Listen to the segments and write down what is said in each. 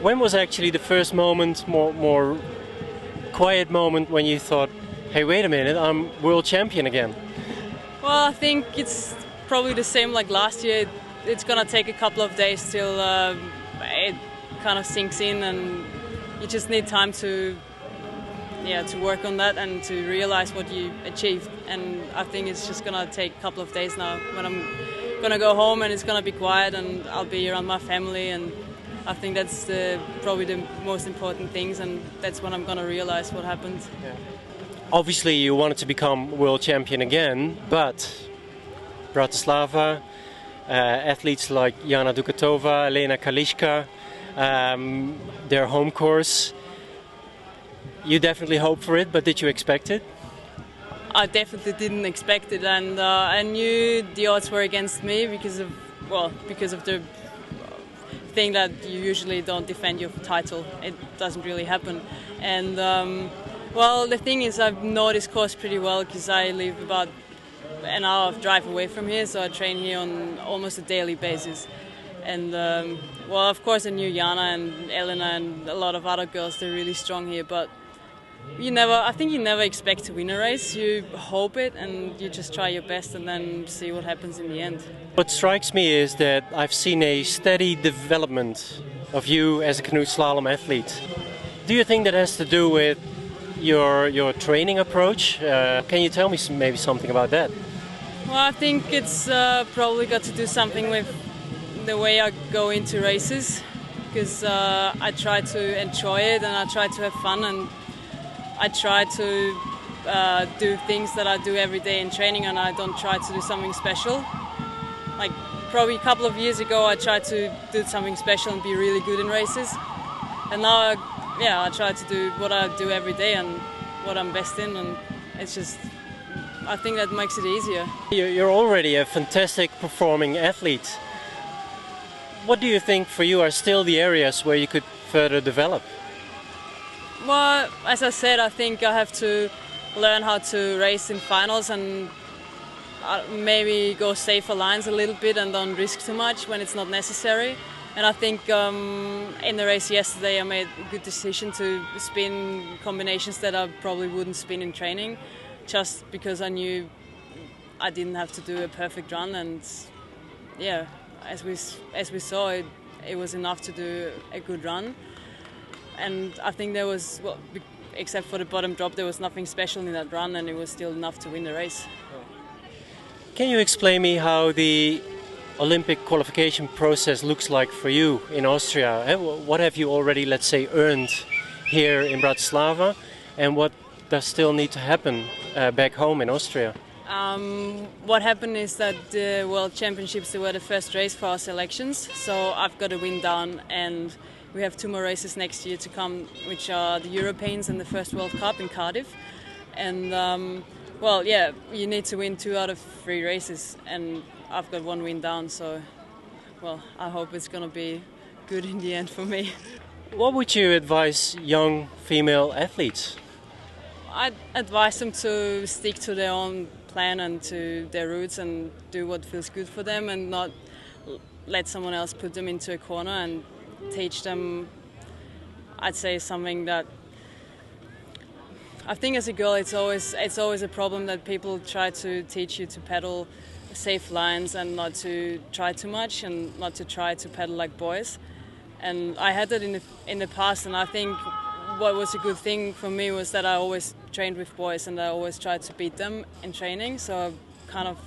When was actually the first moment, more quiet moment, when you thought, hey, wait a minute, I'm world champion again? Well, I think it's probably the same like last year. It's gonna take a couple of days till it kind of sinks in, and you just need time to work on that and to realize what you achieved. And I think it's just gonna take a couple of days now when I'm gonna go home and it's gonna be quiet and I'll be around my family, and I think that's probably the most important things, and that's when I'm gonna realize what happened. Yeah. Obviously you wanted to become world champion again, but Bratislava, athletes like Jana Dukatova, Elena Kališka, their home course. You definitely hoped for it, but did you expect it? I definitely didn't expect it, and I knew the odds were against me because of the thing that you usually don't defend your title. It doesn't really happen, and well, the thing is, I know this course pretty well because I live about an hour of drive away from here, so I train here on almost a daily basis. And well, of course, I knew Jana and Elena and a lot of other girls. They're really strong here, but I think you never expect to win a race. You hope it, and you just try your best, and then see what happens in the end. What strikes me is that I've seen a steady development of you as a canoe slalom athlete. Do you think that has to do with your training approach? Can you tell me maybe something about that? Well, I think it's probably got to do something with the way I go into races, because I try to enjoy it and I try to have fun, and I try to do things that I do every day in training, and I don't try to do something special. Like probably a couple of years ago I tried to do something special and be really good in races, and now I try to do what I do every day and what I'm best in, and it's just, I think that makes it easier. You're already a fantastic performing athlete. What do you think for you are still the areas where you could further develop? Well, as I said, I think I have to learn how to race in finals and maybe go safer lines a little bit and don't risk too much when it's not necessary. And I think in the race yesterday I made a good decision to spin combinations that I probably wouldn't spin in training, just because I knew I didn't have to do a perfect run. And yeah, as we saw, it was enough to do a good run. And I think there was, well, except for the bottom drop, there was nothing special in that run, and it was still enough to win the race. Can you explain me how the Olympic qualification process looks like for you in Austria? What have you already, let's say, earned here in Bratislava, and what does still need to happen back home in Austria? What happened is that the World Championships, they were the first race for our selections, so I've got a win down, and we have 2 more races next year to come, which are the Europeans and the first World Cup in Cardiff. And well, yeah, you need to win 2 out of 3 races, and I've got 1 win down, so well, I hope it's going to be good in the end for me. What would you advise young female athletes? I'd advise them to stick to their own plan and to their roots and do what feels good for them, and not let someone else put them into a corner and teach them, I'd say, something that I think as a girl it's always a problem, that people try to teach you to pedal safe lines and not to try too much and not to try to pedal like boys. And I had that in the past, and I think what was a good thing for me was that I always trained with boys and I always tried to beat them in training, so I kind of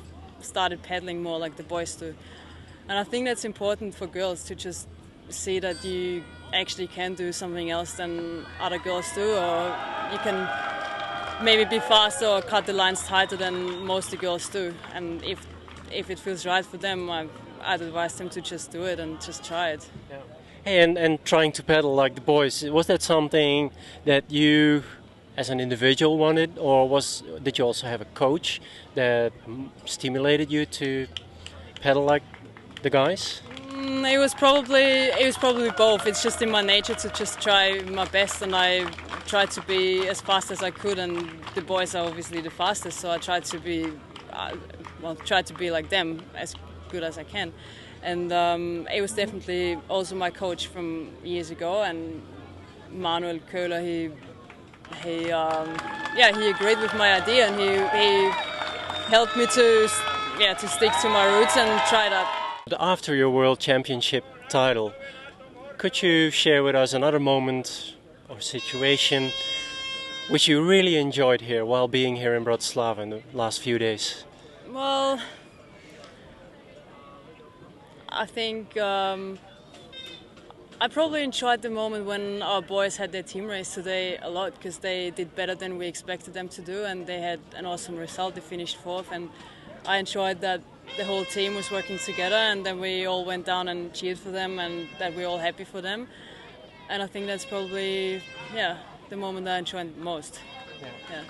started pedaling more like the boys do. And I think that's important for girls, to just see that you actually can do something else than other girls do, or you can maybe be faster or cut the lines tighter than most of the girls do. And if it feels right for them, I'd advise them to just do it and just try it. Yeah. Hey, and trying to pedal like the boys, was that something that you as an individual wanted, or did you also have a coach that stimulated you to pedal like the guys? It was probably both. It's just in my nature to just try my best, and I tried to be as fast as I could, and the boys are obviously the fastest, so I tried to be like them, as good as I can. And he was definitely also my coach from years ago. And Manuel Köhler, he agreed with my idea, and he helped me to stick to my roots and try that. After your World Championship title, could you share with us another moment or situation which you really enjoyed here while being here in Bratislava in the last few days? Well, I think I probably enjoyed the moment when our boys had their team race today a lot, because they did better than we expected them to do, and they had an awesome result. They finished fourth, and I enjoyed that the whole team was working together, and then we all went down and cheered for them, and that we're all happy for them. And I think that's probably the moment that I enjoyed most. Yeah.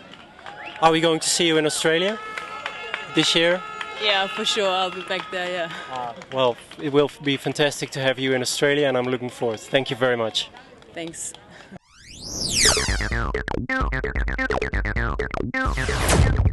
Are we going to see you in Australia this year? Yeah, for sure. I'll be back there, yeah. Well, it will be fantastic to have you in Australia, and I'm looking forward. Thank you very much. Thanks.